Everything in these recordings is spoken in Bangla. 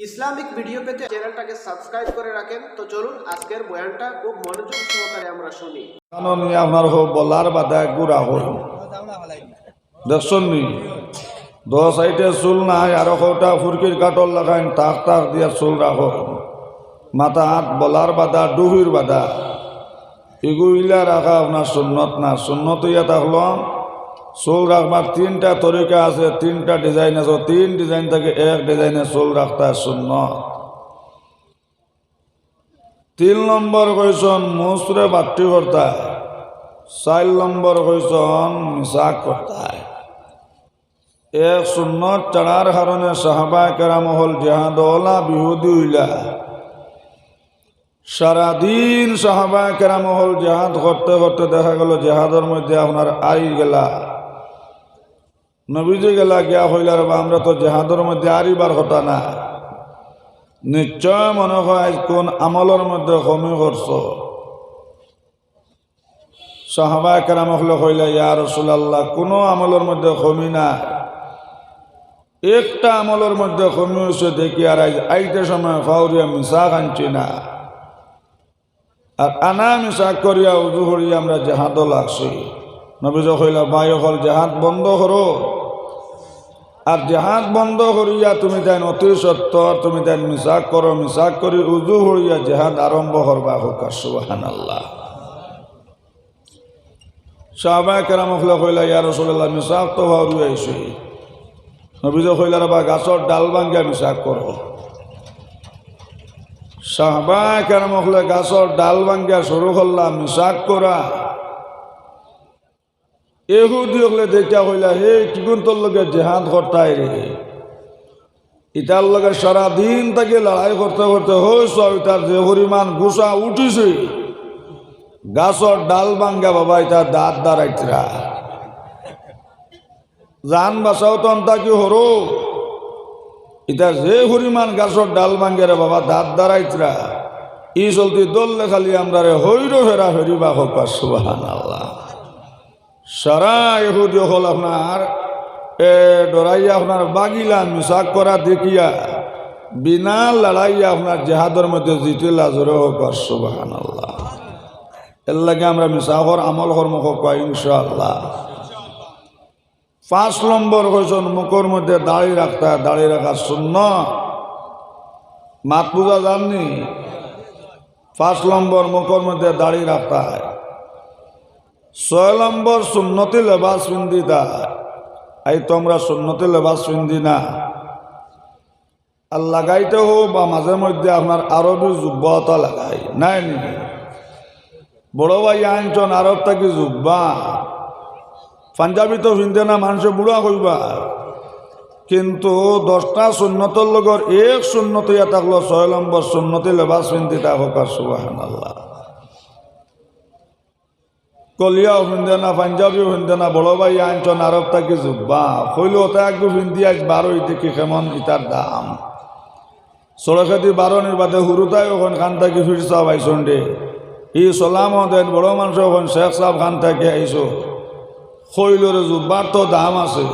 ইসলামিক ভিডিও পেতে চ্যানেলটাকে সাবস্ক্রাইব করে রাখেন। তো চলুন আজকের বয়ানটা খুব মনোযোগ সহকারে আমরা শুনি। কারণ আপনার হোক বলার বাদা গুড়া হই দেখছেন নি 10 সাইডে চুল নাই আর ওটা ফুরকির কাটল লাগাইন তাক তাক দিয়া চুল রাখো মাথা হাত বলার বাদা ডুহির বাদা এগুলা রাখা আপনার সুন্নত না। সুন্নত ইয়া থাকলো চুল রাখবার 3টা তরিকা আছে, 3টা ডিজাইন আছে, 3 ডিজাইন থেকে এক ডিজাইনে চুল রাখতে সুন্নত। 3 নম্বর কইসন মুসরে বাট্টি করতে, 4 নম্বর কইসন মিসাক করতে। এক সুন্নত চড়ার কারণে সাহাবা কেরাম হল জেহাদওয়ালা বিহুদি হইলা সারাদিন সাহাবা কেরাম হল জেহাদ করতে করতে দেখা গেল জেহাদের মধ্যে আপনার আই গেলা নবীজি গেলা গিয়া হইলার বা আমরা তো জেহাদের মধ্যে আরিবার কথা না। নিশ্চয় মনে হয় কোন আমলের মধ্যে কমি করছ। সাহাবা কেরাম হলে কইলা ইয়া রাসূলুল্লাহ কোনো আমলের মধ্যে কমি না, একটা আমলের মধ্যে কমি হয়েছে দেখি আর আইতে সময় ফাউরিয়া মিশা আনছি না আর আনা মিশা করিয়া উজু করিয়া আমরা জেহাদ লাগছি। নবীজ কইলা ভাই হল জেহাদ বন্ধ করো আর জেহাদ বন্ধ করিয়া তুমি তাই অতি সত্তর তুমি তাই মিশাক করো, মিশাক করি উজু করিয়া জেহাদ আরম্ভ করবা হোক। সুবহানাল্লাহ। সাহাবা কেরাম কইলা ইয়া রাসূলুল্লাহ মিশাক তো ফাউরি আইছে। নবীজ কইলার বা গাছর ডাল ভাঙ্গিয়া মিশাক করো। সাহাবা কেরাম হলে গাছর ডাল ভাঙ্গিয়া শুরু করলাম মিশাক করা। এহুদি হলে দেখা কইলা হে কিগুন তোর লগে জেহাদ করতাই রে, ইটার লগে সারাদিন তাকে লড়াই করতে করতে হয়েছ ইটার যে পরিমাণ গুছা উঠিছে গাছর ডাল ভাঙ্গা বাবা এটা দাঁত দাঁড়াইতরা জান বাসাও তো আনতা কি হরো এটা যে পরিমাণ গাছর ডাল ভাঙ্গে রে বাবা দাঁত দাঁড়াইতরা ই চলতি দললে খালি আমরা রে হইরো ফেরা ফেরিবা হোক। সুবহানাল্লাহ। সারা ইহুদি হল আপনার ডরাইয়া আপনার বাগিলা মিশাক করা দেখিয়া বিনা লড়াইয়া আপনার জেহাদের মধ্যে জিতিলা জোরে হোক। সুবহানাল্লাহ। এর লাগে আমরা মিশাকর আমল কর্ম হোক ইনশাআল্লাহ। 5 নম্বর হয়েছেন মুখের মধ্যে দাড়ি রাখতে, দাড়ি রাখা সুন্নাত। মাত বুঝা জাননি 5 নম্বর মুখের মধ্যে দাড়ি রাখতে। 6 নম্বর সুন্নতি লেবাস পিন্দিতা। এই তোমরা সুন্নতি লেবাস পিন্দি না আর লাগাইতে হোক বা মাঝে মধ্যে আপনার আরবি জুব্বাটা লাগাই নাই নি বড় ভাই আনছন আরব থাকি জুব্বা পাঞ্জাবি তো পিন্ধে না মানুষে বুড়া কইবা কিন্তু 10টা সুন্নতর লগর এক সুন্নত ইয়া থাকলো 6 নম্বর সুন্নতি লেবাস পিন্দিতা হোক। সুবহানাল্লাহ। কলিয়াও পিন্ধে না পাঞ্জাবিও পিন্ধে না বড় ভাই আনছন আরব থাকি জুব্বা হইল ওটা একটু পিন্ধি আজ 12 দেখি কেমন ইটার দাম সড়কাতি 12 নির্বাদে হুরুতাই ওখান খান থাকি ফিরসা আইসন ডে ই সলাম দেন বড় মানুষ ওখান শেখ সাহেব খান থেকে আইসো হইলরে জুব্বার তো দাম আছে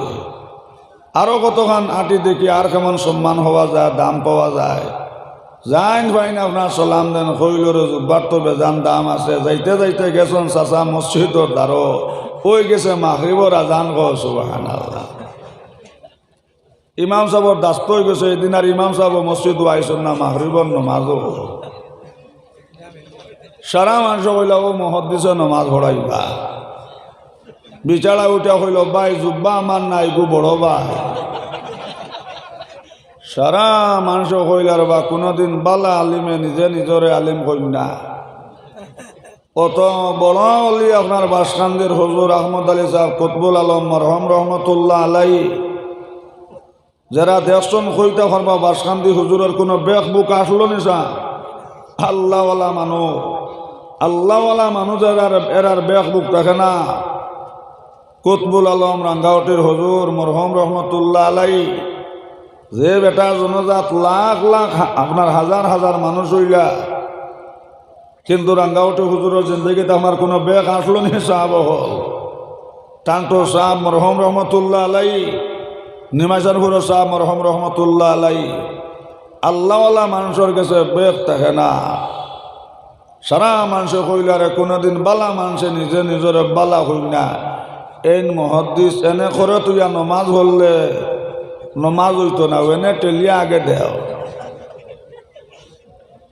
আরো কতখান আটি দেখি আর কেমন সম্মান হওয়া যায় দাম পাওয়া যায় যাইন ভাইন আপনার সালাম দেন হইলরে জুব্বার তো বেজান দাম আছে। যাইতে যাইতে গেছেন চাচা মসজিদর দ্বারো ওই গেছে মাগরিবর আজান গো। সুবহানাল্লাহ। ইমাম সাহেবর দাস্ত হয়ে গেছে এদিন আর ইমাম সাহেব মসজিদও আইসন না মাগরিবর নমাজও সারা মানুষ হইল ও মহদ্দিসে নমাজ পড়াইবা বিচারা উঠা হইল ভাই জুব্বা আমার নাই গো বড় ভাই সারা মানুষ কইলার বা কোনোদিন বালা আলিমে নিজে নিজরে আলিম কইন না। অত বড় অলি আপনার বাসকান্দির হুজুর আহমদ আলী সাহেব কুতবুল আলম মরহম রহমতুল্লাহ আলাই যারা দেখছেন কইতে পারবা বাসকান্দি হুজুরের কোনো বেক বুক আসলো নিসা আল্লাহওয়ালা মানুষ আল্লাহওয়ালা মানুষ এরার বেক বুক দেখে না। কুতবুল আলম রাঙ্গাউটির হুজুর মরহম রহমতুল্লাহ আলাই যে বেটা জনজাত লাখ লাখ আপনার হাজার হাজার মানুষ হইলা কিন্তু রাঙ্গাউটি হুজুরের জিন্দগিতে আমার কোনো বেগ আসলো নি সাহাব হল টান্টো সাহাব মরহম রহমতুল্লাহ আলাই নিমাজারপুর সাহাব মরহম রহমতুল্লাহ আলাই আল্লাহওয়ালা মানুষের কাছে বেগ থাকে না। সারা মানুষে কইলারে কোনোদিন বালা মানুষে নিজে নিজরে বালা হই না। এই মহাদ্দিস এনে করে তুই নমাজ হলে নমাজ হইতো না, এনে টেলিয়া আগে দেও।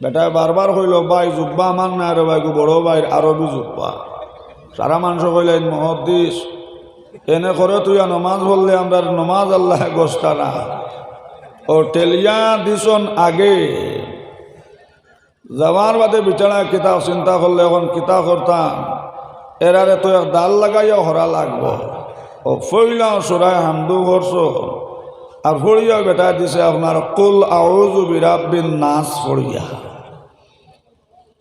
বেটায় বারবার কইল ভাই জুব্বা আমার না রে ভাই, বড় ভাই আরবি জুব্বা। সারা মানুষ কইল এই মহাদ্দিস এনে করে তুই নমাজ বললে আমরা নমাজ আল্লাহ গোষ্ঠা না। ও টেলিয়া দিছন আগে যাওয়ার বাদে বিচারা কিতাব চিন্তা করলে এখন কিতাব করতাম এরারে তো এক ডাল লাগাইয়া হরা লাগবো। ও ফইলা সুরায় হামদু করছো আর ফড়িয়া বেটা দিছে আপনার কুল আউযু বিরাব্বিন নাস ফড়িয়া।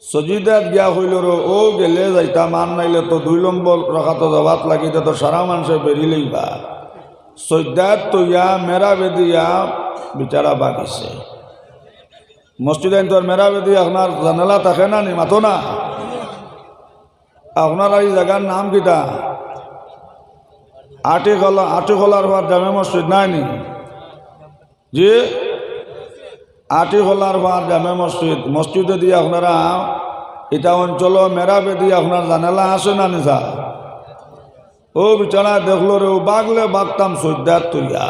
সজিদাত গিয়া হইল ও গেলে যাইতা মান নাইলে তো 2 নম্বর রাখাত জবাত লাগিতে তো সারা মানুষে বেরিলেইবা। সজ্জাত তৈয়া মেরা বেদিয়া বিচারা বাগিছে। মসজিদে তোর মেরা বেদি আপনার জানালা থাকে না নি মাতো না। আপনার এই জায়গার নাম কিটা? আটিখোলার হওয়ার জামে মসজিদ নাই নি? জি আটিখোলার হওয়ার জামে মসজিদ। মসজিদে দিয়ে আপনারা এটা অঞ্চল মেরা বেদি আপনার জানালা আসে না নিসা? ও বিছানা দেখলো রে ও বাগলে বাগতাম সজ্জাত তুইয়া।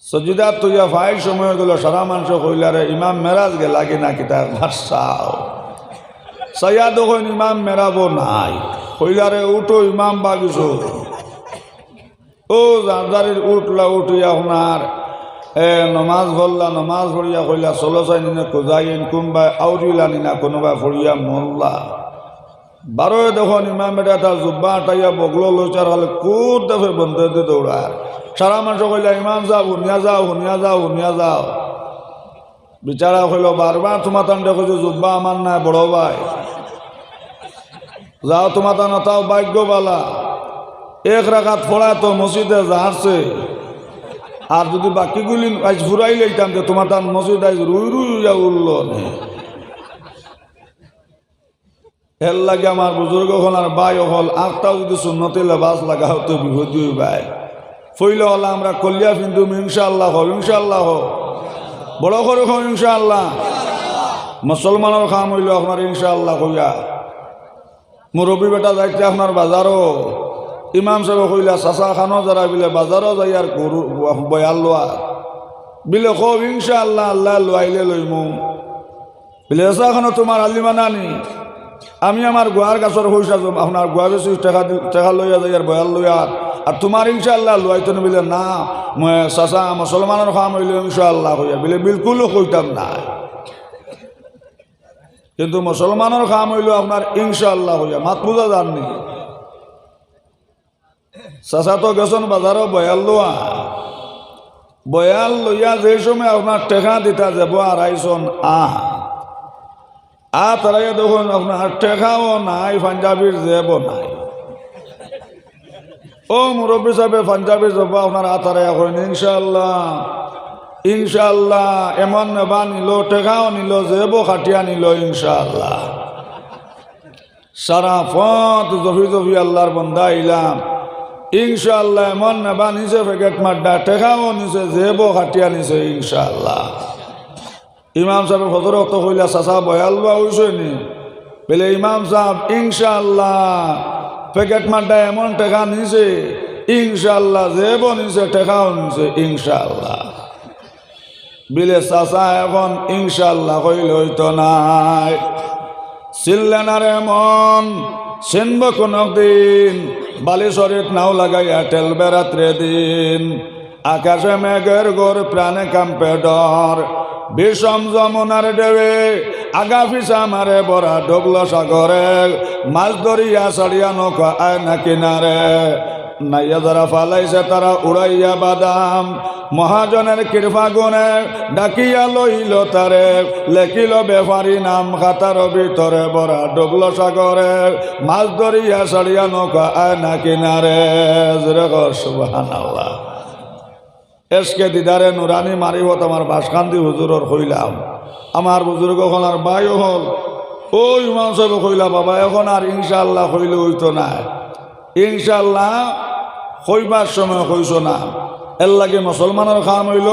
সজিদাত তুইয়া ফাইল সময় গেল সারা মানুষ কইলারে ইমাম মেরাজ গে লাগে না কিতা ভাষাও সাইয়া দেখুন ইমাম মেরাবো নাই। কইলারে উঠো ইমাম বাগিছো। ও জারদারির উঠলা উঠিয়া আপনার নমাজ ভরলা, নমাজ ভরিয়া কইলা চলো চাই নিনা কোজাইন কোনবা আউরিলা নিনা কোনোবা ভরিয়া মরলা। বারোয় দেখুন ইমাম বেটা তার জুব্বা আটাইয়া বগলো লোচার হলে কুট দেখে বন্ধে দিয়ে দৌড়ার। সারা মানুষ কইলা ইমাম যাও হুনিয়া যাও হুনিয়া যাও হুনিয়া যাও। বিচারা কইল বারবার তোমার তান দেখো যে জুব্বা আমার নাই বড় ভাই, যাও তোমার তান তাও ভাগ্যবালা। এক রাখাত ফোড়ায় তো মসজিদে যাচ্ছে, আর যদি বাকিগুলি আজ ফুরাই লইতাম যে তোমার তান মসজিদ আজ রুই রুইয়া উঠল। এর লাগে আমার বুজুর্গ হল আর বাই হল আখটাও যদি সুন্নতে লেবাস লাগা হতো বিভূতি ভাই ফইলে হল আমরা কলিয়া কিন্তু ইনশাআল্লাহ হোক ইনশাআল্লাহ হোক বড় করে হোক ইনশাআল্লাহ। মুসলমানের খাম হইল আপনার ইনশাআল্লাহ কইয়া। মুরব্বী বেটা যাইতে আপনার বাজারও ইমাম সাহেব কইলা চাচা খানো যারা বিলে বাজারও যাই আর গরু বয়াল লোয়া বিলে খুব ইনশাআল্লাহ আল্লাহ লোয়াইলে লইমু বিলে চাচা খানো তোমার আলিমা নানি আমি আমার গোয়ার গাছর পয়সা আপনার গোয়া বেশি টাকা লইয়া যাই আর বয়াল লইয়া আর তোমার ইনশাআল্লাহ লইতো না বিলে না চাচা মুসলমানের খাম হইলে ইনশাআল্লাহ হইয়া বিলে বিলকুলও কইতাম না। কিন্তু মুসলমানের খাম হইল আপনার ইনশাআল্লাহ হইয়া মাত বুঝা যাননি। চাচা তো গেছেন বাজারও বয়াল লইয়া যে সময় আপনার টেকা দিতা যাব আড়াইশন তারাই দেখুন আপনার টেকাও নাই পাঞ্জাবির জেব নাই। ও মুরব্বী সাহেব পাঞ্জাবির জব আপনার আতারাই এখন ইনশাআল্লাহ ইনশাআল্লাহ এমন নেবা নিল টেকাও নিল জেবও খাটিয়া নিল ইনশাআল্লাহ। সারা পথ জফি জফি আল্লাহর বন্দা ইলাম ইনশাআল্লাহ এমন নেবা নিচে প্যাকেট মাড্ডা টেকাও নিচে জেবও খাটিয়া নিছে ইনশাআল্লাহ। ইমাম সাহেব ফজর অত কইলা চাচা বয়াল বা হইছে নি বলে ইমাম সাহেব ইনশাআল্লাহ প্যাকেট মাড্ডা এমন টেকা নিছে ইনশাআল্লাহ জেবও নিছে টেকাও নিছে ইনশাআল্লাহ। বিলে চাচা এখন ইনশাআল্লাহ কইল হইতো নাই চিল্লেনারে মন চিনব কোনো দিন বালিশরিত নাও লাগাইয়া টেলবে রাত্রে দিন আকাশে মেঘের গোর প্রাণে কাম্পে ডর বিষম যমুনার দেবে আগা পিছা মারে বরা ডুবল সাগরে মাছ ধরিয়া সারিয়া নৌকা আয় না কিনারে নাইয়া যারা ফালাইছে তারা উড়াইয়া বাদাম মহাজনের কৃপা গুণে ডাকিয়া লইল তারে লেখিল বেফারি নাম খাতার ভিতরে বরা ডুবল সাগরে মাছ ধরিয়া সারিয়া নৌকা আয় না কিনারে। সুবহানাল্লাহ। এসকে দিদারে নুরানি মারিবত আমার বাসকান্দি হুজুরর কইলাম আমার বুজুর্গ হল আর বাইও হল ও ইমাম সাহেব কইলা বাবা এখন আর ইনশাআল্লাহ কইলে হইতো না ইনশাআল্লাহ কইবার সময় কইস না। এর লাগে মুসলমানের খাম হইল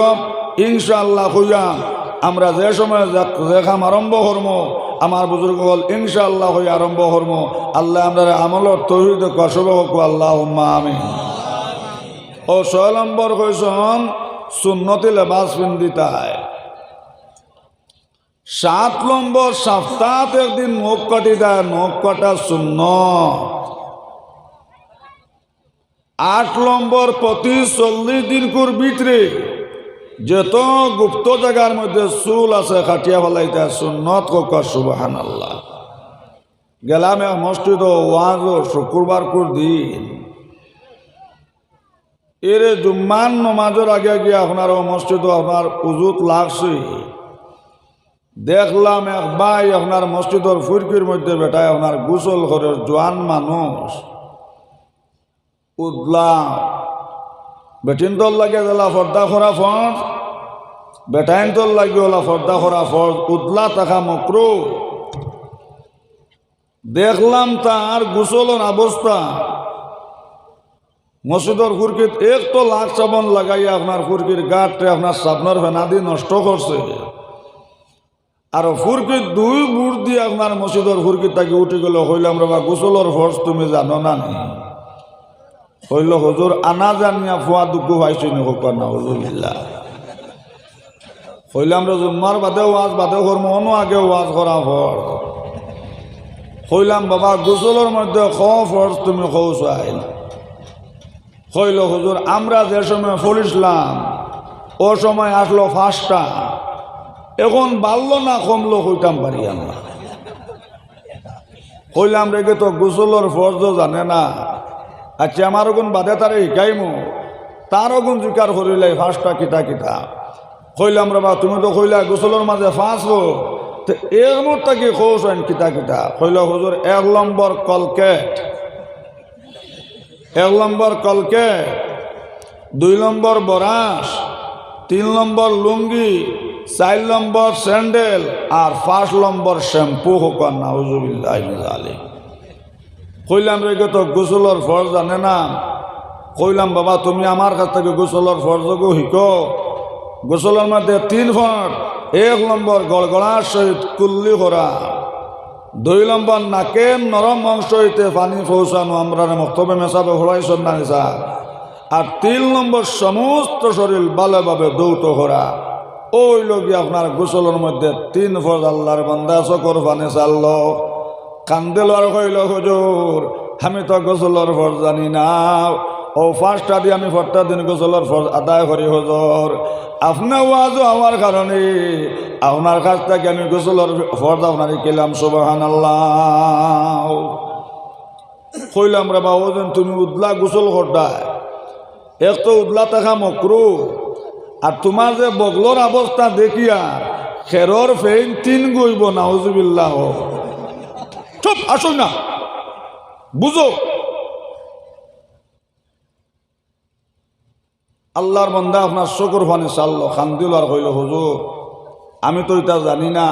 ইনশাআল্লাহ হইয়াম আমরা যে সময় যে কাম আরম্ভ করম আমার বুজুর্গ হল ইনশাআল্লাহ হয়ে আরম্ভ করম আল্লাহ আমরা আমলের তৌহিদ কসব হোক আল্লাহুম্মা আমিন। ও 6 নম্বর কইসন সুন্নতি লেবাস পিন্দিতায়। 7 নম্বর সপ্তাহে একদিন নখ কাটি দেয়, নখ কাটা সুন্নত। 8 নম্বর প্রতি 40 দিন কুর ভিতরে যত গুপ্ত জায়গার মধ্যে চুল আছে কাটিয়া ফেলাইতে সুন্নত কক সুবহানাল্লাহ। গেলাম এক মসজিদ ওয়াজ শুক্রবার কুর দিন এরে জুম্মান নমাজের আগে গিয়ে আপনার মসজিদ আপনার উজুত লাগছে, দেখলাম এক ভাই আপনার মসজিদের ফুরকির মধ্যে বেটায় আপনার গোসল করে জোয়ান মানুষ উদলা বেটিন তোর লাগে দিলা ফর্দা খরা ফর্দ, বেটাইন তোর লাগে ওলা ফর্দা খরা ফর্দ, উদলা থাকা মকরু। দেখলাম তার গোসলের অবস্থা মসজিদের ফুরকিত এক তো লাখ সাবন লাগাইয়া আপনার ফুরকির গাঁটে আপনার সাবনের ফেনা দিয়ে নষ্ট করছে, আর ফুরকির 2 বুট দিয়ে আপনার মসজিদের ফুরকিত তাকে উঠে গেল। হইলাম রে বা গোসলের ফর্জ তুমি জানো না নি? হইল হুজুর আনা জানিয়া ফুয়া দুঃখ পাইছি নি হোক না হুজুরিল্লাহ। হইলাম রে জুম্মার বাদে ওয়াজ বাদে কর্ম অনু আগে ওয়াজ করা ফর্জ। হইলাম বাবা গোসলের মধ্যে ফর্জ তুমি চাই। হইল হুজুর আমরা যে সময় পড়িছিলাম ও সময় আসলো 5টা, এখন বাড়লো না কমলো হইতাম পারি আমরা। হইলাম রেগে তো গোসলের ফর্জ জানে না। আচ্ছা আমার ওগুন বাদে তারে শিকাইমু, তার ওগুন জুকার করিলাই 5টা কিতা কিতা। কইলাম রে বা তুমি তো কইলা গোসলের মাঝে 5 হো, তো এর মধ্যে কি খোঁজেন কিতা কিতা? কইল হুজুর 1 নম্বর কলকেট, 1 নম্বর কলকেট, 2 নম্বর বরাস, 3 নম্বর লুঙ্গি, 4 নম্বর স্যান্ডেল আর 5 নম্বর শ্যাম্পু হোক নাউজুবিল্লাহ মিন যালিক। কইলাম রেগে তো গোসলের ফর্জ জানে না। কইলাম বাবা তুমি আমার কাছ থেকে গোসলের ফর্জগো শিখো। গোসলের মধ্যে 3 ফর্জ। 1 নম্বর গড়গড়ার সহিত কুল্লি করা, 2 নম্বর নাকের নরম অংশ হইতে পানি পৌঁছানো, আমরা মক্তবে মেশাবে হরাইছন না নিসা, আর 3 নম্বর সমস্ত শরীর ভালোভাবে দৌত করা। ওই লোক আপনার গোসলের মধ্যে 3 ফর্জ আল্লাহর বান্দা চকর পানি চালল কান্দেল আর কইল হুজুর আমি তো গোসলের ফর্জ জানি না, ও 5টা দিয়ে আমি 4টা দিন গোসলের ফর্জ আদায় করি হুজুর। আপনার ওয়াজও আমার কারণে আপনার কাছ থেকে আমি গোসলের ফর্জ আপনার কেলাম সুবহানাল্লাহ। কইলাম রে বাবা ওজন তুমি উদলা গোসল করতায়, এক তো উদলা থাকা মকরু, আর তোমার যে বগলোর অবস্থা দেখিয়া খেরর ফেইন 3 গইব নাউজুবিল্লাহ। চুপ আসুন না বুঝো। আল্লাহর বান্দা আপনার শকর ফানি চাললো খান্দিল আর কইল হুজুর আমি তো এটা জানি না।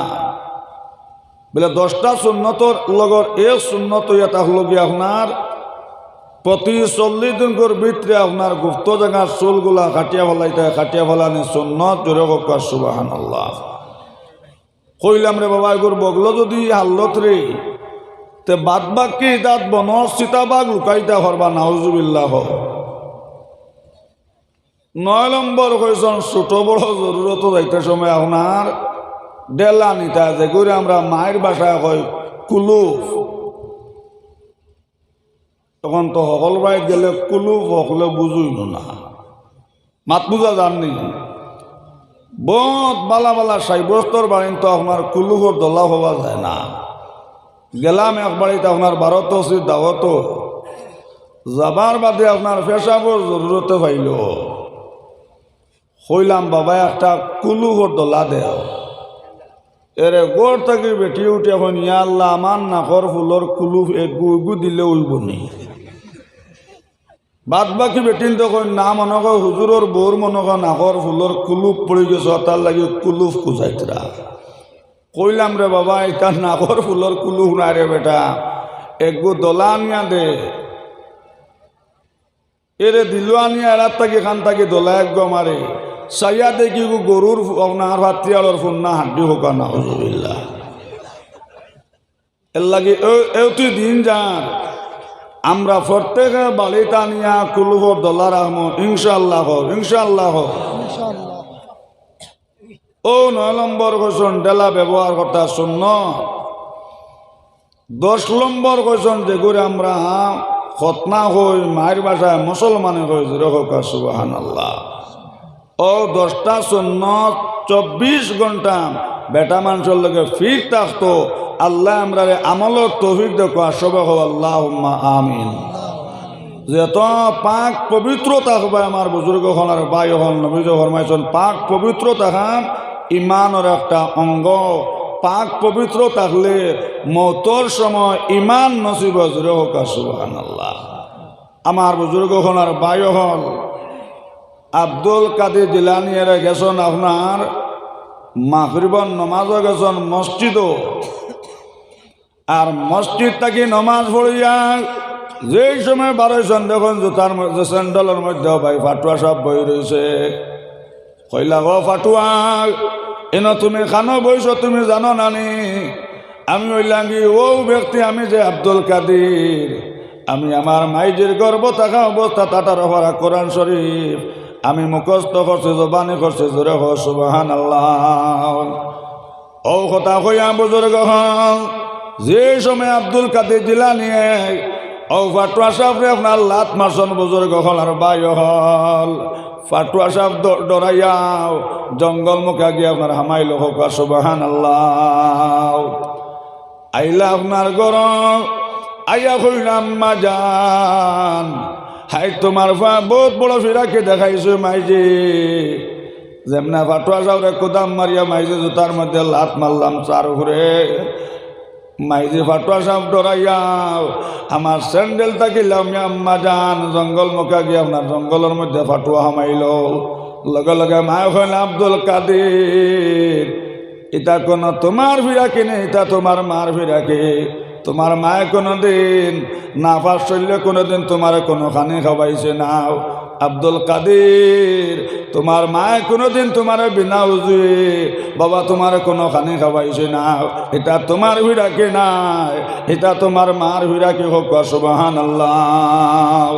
বলে 10টা সুন্নতর লগর এক সুন্নত এটা হলো কি আপনার প্রতি 40 দিন করে ভিতরে আপনার গুপ্ত জায়গার চুলগুলা কাটিয়া ফেলাইতে, কাটিয়া ফেলানি সুন্নত জোরে হোক সুবহানাল্লাহ। কইলাম রে বাবা এগুর বগলো যদি হাল্লত রে তে বাদ বাকি তাত বনর সীতাবাগ লুকাইতে পারবা নাউজুবিল্লাহ। 9 নম্বর কইসন ছোট বড় জরুরত যাইতে সময় আপনার ডেলা নিতা যে করে আমরা মায়ের বাসায় কই কুলুফ, তখন তো সকল বাইর গেলে কুলুফ সকলে বুঝইল না, মাত বুঝা জাননি। বহুত বালা বালা সাইবস্তর বাড়িন তো আপনার কুলুফর দলা হওয়া যায় না। গেলাম এক বাড়িতে আপনার 12 তসির দাওয়াত, যাবার বাদে আপনার পেশাবর জরুরতে পাইল। কইলাম বাবা একটা কুলুফর দলা দেও। এরে গোড় থেকে বেটি উঠে এখন ইয়া আল্লাহ আমার নাকর ফুলর কুলুফ এগু দিলে উইব নি। বাদ বাকি বেটিন তখন না মনে কয় হুজুরের বউর মনে কয় নাকর ফুলর কুলুফ পড়ে গেছে তার লাগে কুলুফ খুঁজাইতরা। কইলাম রে বাবা এটা নাকর ফুলর কুলুফ না রে বেটা, এগু দলা আনিয়া দে। এরে দিল আনিয়া এরার থাকি খান থাকি দলা একগো মারে চাইয়া দেখি গরুর আপনার ভাতৃয়ালর ফুন্না হাড্ডি হোকা না হুজুবিল্লাহ এর লাগে এটি দিন যান আমরা প্রত্যেকে বালিতা নিয়া $1 রাখবো ইনশাআল্লাহ ইনশাআল্লাহ। ও 9 নম্বর কোশ্চন ডেলা ব্যবহার করতে শূন্য। 10 নম্বর কোশ্চন যেগুলো আমরা খতনা হই মায়ের বাসায় মুসলমানে হই যেরকম সুবহানাল্লাহ। ও 10টা সুন্নত 24 ঘন্টা বেটা মানুষের লগে ফিট থাকতো। আল্লাহ আমরা আমলের তৌফিক দেখো সবে হো আল্লাহুম্মা আমিন। যত পাক পবিত্র থাকবে আমার বুজুর্গ হল আর ভাই হল নবীজ ফরমাইছেন পাক পবিত্র থাকা ইমানের একটা অঙ্গ। পাক পবিত্র থাকলে মৌতর সময় ইমান নসিব জুড়ে হোক সুবহানাল্লাহ। আমার বুজুর্গ হল আর ভাই হল আব্দুল কাদের জিলানী এর গেছেন আপনার মাগরিবর নমাজও গেছেন মসজিদও। আর মসজিদ থাকি নমাজ পড়িয়া যেই সময় বারোইছেন দেখুন জুতার মধ্যে স্যান্ডেলের মধ্যে ভাই ফাটুয়া সব বই রয়েছে। কইলা গো ফাটুয়া এন তুমি খানো বইছ তুমি জানো নানি? আমি ওইলাম কি ও ব্যক্তি আমি যে আব্দুল কাদের আমি আমার মাইজের গর্ব থাকা অবস্থা তাটার ভরা কোরআন শরীফ আমি মুখস্থ করছি জবানি করছি জোরে হ সুবহানাল্লাহ। ও কথা কইয়া বুজুর্গ হল যে সময় আব্দুল কাদের জিলানী ও ফাটুয়া সাহেবরে আপনার লাত মারছন বুজুর্গ হল আর ভাই হল। ফাটুয়া সাহেব ডরাইয়াও জঙ্গল মুখে গিয়ে আপনার হামাইল হোক সুবহানাল্লাহ। আইলা আপনার গরম আইয়া কইলাম মা জান হাই তোমার বহুত বড় ফিরাকে দেখাইছো মাইজি। যেমনা ফাটুয়া সাহেবরে কোদাম মারিয়া মাইজি জুতার মধ্যে লাত মারলাম চার ঘুরে মাইজি ফাটুয়া সাহেব ডরাইয়াও আমার স্যান্ডেল থাকিলাম আম্মা জান জঙ্গল মুখা গিয়ে আপনার জঙ্গলের মধ্যে ফাটুয়া হামাইল। লগে লগে মায় হইল আব্দুল কাদের এটা কোনো তোমার ফিরাকি নেই এটা তোমার মার ফিরাকি। তোমার মায়ে কোনো দিন নাফাস চললে কোনোদিন তোমার কোনো খানি খাওয়াইছে না। আব্দুল কাদের তোমার মায়ে কোনোদিন তোমার বিনা উজুয়ে বাবা তোমার কোনো খানি খাওয়াইছে না। এটা তোমার ফিরাকি নাই এটা তোমার মার ফিরাকি হোক সুবহানাল্লাহ।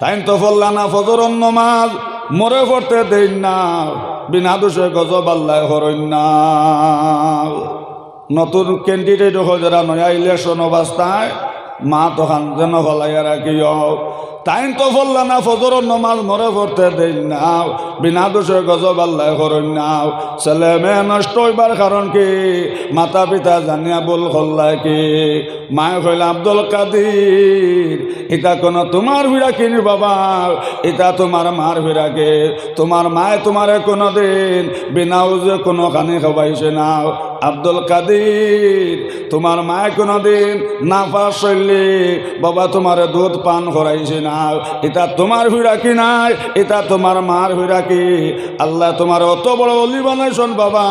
তাই তো ফল্লা না ফজরের নামাজ মরে পড়তে দেন না বিনা দোষে গজব আল্লাহ হরণ না। নতুন ক্যান্ডিডেট হল যারা নয়া ইলেকশন অবস্থায় মা তখন যেন ফলাইয়া রাখিও। তাই তো ফল্লা না ফজরের নামাজ মরে পড়তে দেন না বিনা দোষে গজব আল্লাহ হরণ না। ছেলে মেয়ে নষ্ট হইবার কারণ কি মাতা পিতা জানিয়া বল হল্লায় কি মায়ে কইল আব্দুল কাদের এটা কোনো তোমার ফিরাকি নি বাবা এটা তোমার মার ফিরাকে। তোমার মায়ে তোমারে কোনো দিন বিনা উজে কোনো খানি খাওয়াইছে না। আব্দুল কাদের তোমার মায়ে কোনো দিন নাফাস চললে বাবা তোমার দুধ পান করাইছে না। এটা তোমার ফিরাকি নাই এটা তোমার মার ফিরাকি। আল্লাহ তোমার অত বড় অলি বানাইছেন বাবা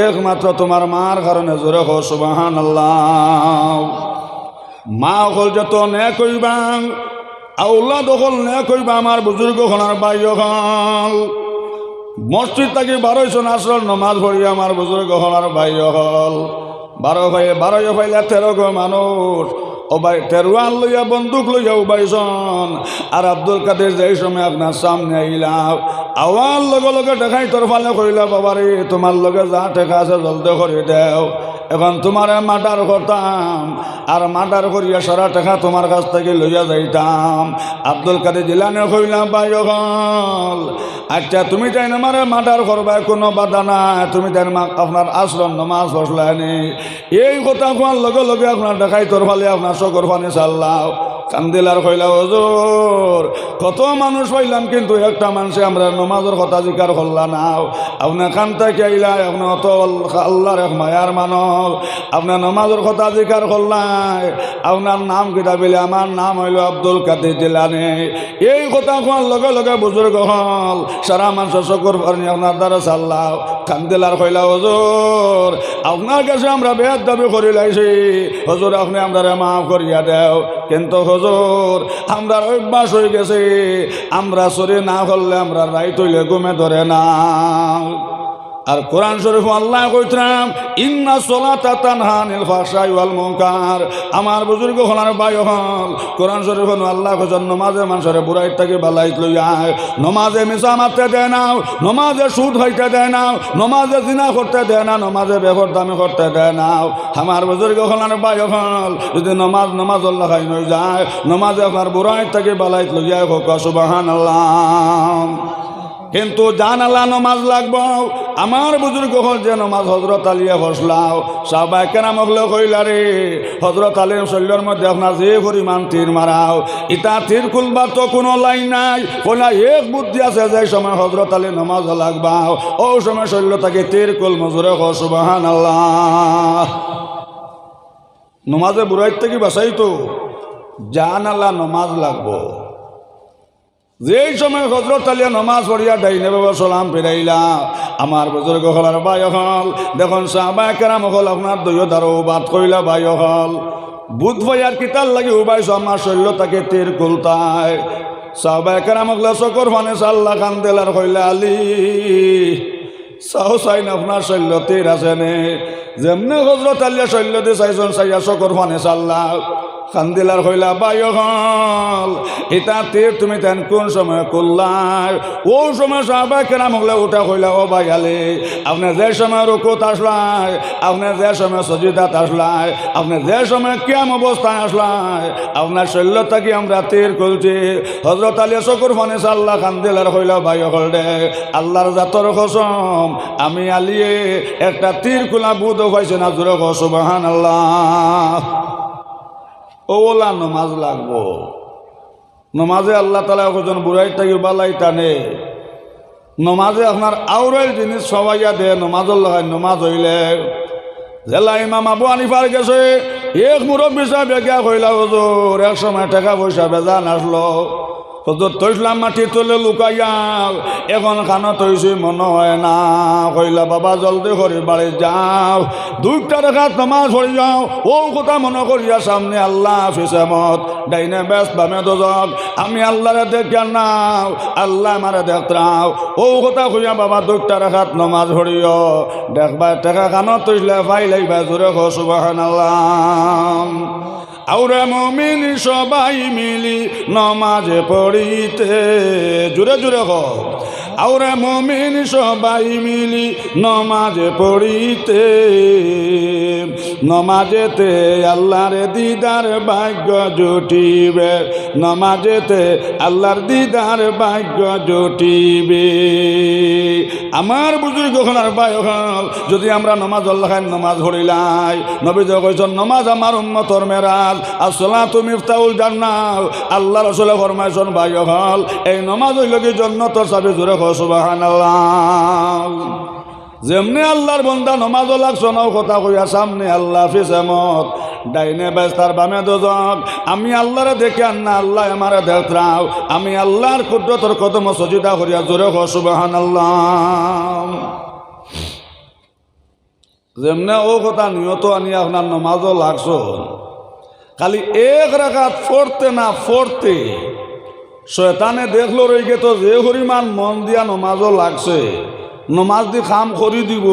একমাত্র তোমার মার কারণে জোরে হো সুবহানাল্লাহ। মা হল যত নে কইবা আউলাদ হল নে কইবা আমার বুজুর্গ হলার বাইয় হল মসজিদ থেকে 12 আসর নমাজ পড়ি আমার বুজুর্গ হলার বাইয় হল 12 ভাইলা 13 গো মানুষ ও ভাই তেরোয়ান লইয়া বন্দুক লইয়া উবাইছন। আর আব্দুল কাদের যেই সময় আপনার সামনে আইলাম আওয়ার লগে লগে দেখাই তোর ফালে কইলা বাবারে তোমার লগে যা টেকা আছে জলদি করে দেও। এখন তোমার মার্ডার করতাম আর মার্ডার করিয়া সারা টাকা তোমার কাছ থেকে লইয়া যাইতাম। আব্দুল কাদের জিলানী কইলাম ভাই হল আচ্ছা তুমি তাই আমার মার্ডার করবা কোনো বাধা নাই তুমি তাই আপনার আশ্রম নমাজ বসলানি এই কথা কোয়ার লগে লগে আপনার দেখাই তোর ফালে আপনার চকর ফানি চাল্লাও। কান্দিলার কইলা হুজুর কত মানুষ পাইলাম কিন্তু একটা মানুষে আমরা নমাজের কথা জিকার করলা নাও। আপনার কান্তা খাইলা আপনার অত আল্লাহর এক মায়ার মানব আপনার নমাজের কথা জিকার করলাই আপনার নাম কিতা বলে আমার নাম হইল আব্দুল কাদের জিলানী। এই কথা কোয়ার লগে লগে বুজুর্গ হল সারা মানুষ চকর ফানি আপনার দ্বারা চাল্লাও। কান্দিলার কইলা হুজুর আপনার কাছে আমরা বেদ দাবি করি লাইছি হুজুর আপনি আমরা মাফ করিয়া দেও কিন্তু হুজুর আমরা অভ্যাস হয়ে গেছে আমরা চুরি না করলে আমরা রাইত হইলে ঘুমে ধরে না আর কোরআন শরীফ আল্লাহ কইতাম ইন্না সলাতা তানহা আনিল ফাহশাই ওয়াল মুনকার আমার বুজুর্গ হলার ভাই হল কোরআন শরীফ আল্লাহ কইছেন নমাজে মানুষের বুড়াইত থেকে বালাইত লইয়া নমাজে মিছা মারতে দেয় না নমাজে সুদ হইতে দেয় না নমাজে জিনা করতে দেয় না নমাজে বেপরদামি করতে দেয় না আমার বুজুর্গ হলার ভাই হল যদি নমাজ আল্লাহ খাই নই যায় নমাজে আপনার বুড়াইত থেকে বালাইত লইয়া হোক সুবহানাল্লাহ কিন্তু জানালা নমাজ লাগবো আমার বুজুর্গ হল যে নমাজ হজরত আলিয়া ফসলাও সাহবায়ে কেরাম হলে কইলা রে হজরত আলীর শরীরের মধ্যে আপনার যে পরিমাণ তীর মারাও ইটা তীর খুলবার তো কোনো লাইন নাই কইলা এক বুদ্ধি আছে যে সময় হজরত আলী নমাজ লাগবাও ও সময় শরীর তাকে তীর কুল মজুরে সুবহানাল্লাহ নমাজে বুড়াইত থেকে বাঁচাই তো জানালা নমাজ লাগবো যেই সময় হজরত আলিয়া নমাজ পড়িয়া ডাইনে বাবা সালাম ফিরাইলা আমার বুজুর্গ হলার ভাই হল দেখুন সাহবায়ে কেরাম হল আপনার দইয় দ্বারা বাদ কইলা ভাই হল বুধ ভাই আর কিতার লাগে উবাইছ আমার শৈল্য তাকে তীর কুলতায় সাহবায়ে কেরাম হল চকর ফানে সাল্লা কান্দেলার কইলা আলী সাহু চাইন আপনার শৈল্য তীর আছে নে যেমনি হজরত আলিয়া শৈল্য দিয়ে চাইছেন চাইয়া চকর ফানে সাল্লা কান্দিলার হইলা বাই হল এটা তীর তুমি তেন কোন সময় করলাই ও সময় সাহবায়ে কেরাম হলে ওটা হইলা ও ভাই আলী আপনি যে সময় রুকুত আসলাই আপনি যে সময় সজিদাত আসলাই আপনি যে সময় কিয়াম অবস্থায় আসলাই আপনার শৈল্য থাকি আমরা তীর করছি হজরত আলী চকুর ফানে আল্লাহ কান্দিলার হইলা ভাই হল দে আল্লাহর জাতর কসম আমি আলিয়ে একটা তীর খোলা বুধ পাইছে না জোরে সুবহানাল্লাহ ওলা নমাজ লাগবো নমাজে আল্লাহ তালা ওজন বুড়াই থাকি বালাই টানে নমাজে আপনার আউরাইল জিনিস সবাইয়া দে নমাজ নমাজ হইলে জেলা ইমাম আবু হানিফার গেছে এক মুরব্বী সাহেব বেগা কইলা হুজুর এক সময় টাকা পয়সা বেজান আসলো হুজুর তৈসলাম মাটি তুলে লুকাইয়া এখন খানা তৈছি মনে হয় না কইলা বাবা জলদি করে বাড়ি যাও দুইটা রেখা নামাজ পড়ে যাও ও কথা মনে করিয়া সামনে আল্লাহ ফিসামত ডাইনে বেশ বামে দোজক আমি আল্লাহরে দেখিয়া নাও আল্লাহ আমারে দেখতাও ও কথা কইয়া বাবা দুইটা রেখাত নামাজ পড়িও দেখবা টাকা খানা তৈসলে ফাই লাইবা জোরে সুবহানাল্লাহ আউরে মুমিন সবাই মিলি নমাজে পড়িতে জুড়ে জুড়ে হোক আউরে মুমিন সবাই মিলি নমাজে পড়িতে নমাজেতে আল্লাহর দিদার ভাগ্য জুটিবে নমাজেতে আল্লাহর দিদার ভাগ্য জুটিবে আমার বুজুর্গ হলার ভাই হল যদি আমরা নমাজ আল্লাহ নমাজ পড়িলাই নবী কইছেন নমাজ আমার উম্মতর মেরাজ আসসালাতু মিফতাহুল জান্নাহ আল্লাহ রাসূলে ফরমাইছেন ভাই হল এই নমাজ হইল কি জান্নাতের চাবি জোরে সুবহানাল্লাহ যেমনি আল্লাহর বন্দা নমাজ লাগছ নাও কথা কইয়া সামনে আল্লাহ ফিসামত ডাইনে বেস্তার বামে দোজক আমি আল্লাহরে দেখে আন্না আল্লাহ আমারে দেখরাও আমি আল্লাহর কুদরতের কদম সজিদা করিয়া জোরে সুবহানাল্লাহ যেমনে ও কথা নিয়ত আনি আপনার নমাজও লাগছ খালি এক রাকাত পড়তে না পড়তে শয়তানে দেখলো রইগে তো যে পরিমাণ মন দিয়া নমাজও লাগছে নমাজ দি খাম করি দিব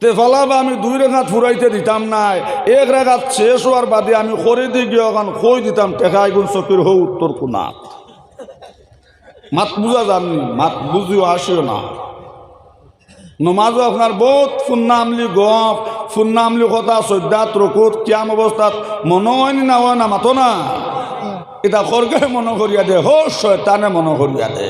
তে ফলাবা আমি দুই রেখাত ফুরাইতে দিতাম নাই এক রেখাত শেষ হওয়ার বাদে আমি করে দি গিয়ে ওখান কই দিতাম টেকা এগুন চকির হো উত্তর কোনা মাত বুঝা জাননি মাত বুঝিও আসিও না নমাজও আপনার বহুত ফুন্নামলি গপ ফুন্নামলি কথা সদ্যাত রকুত কিয়াম অবস্থাত মনে হয়নি না হয় না মাতো না এটা খরগে মনে করিয়া দে হো শয়তানে মনে করিয়া দে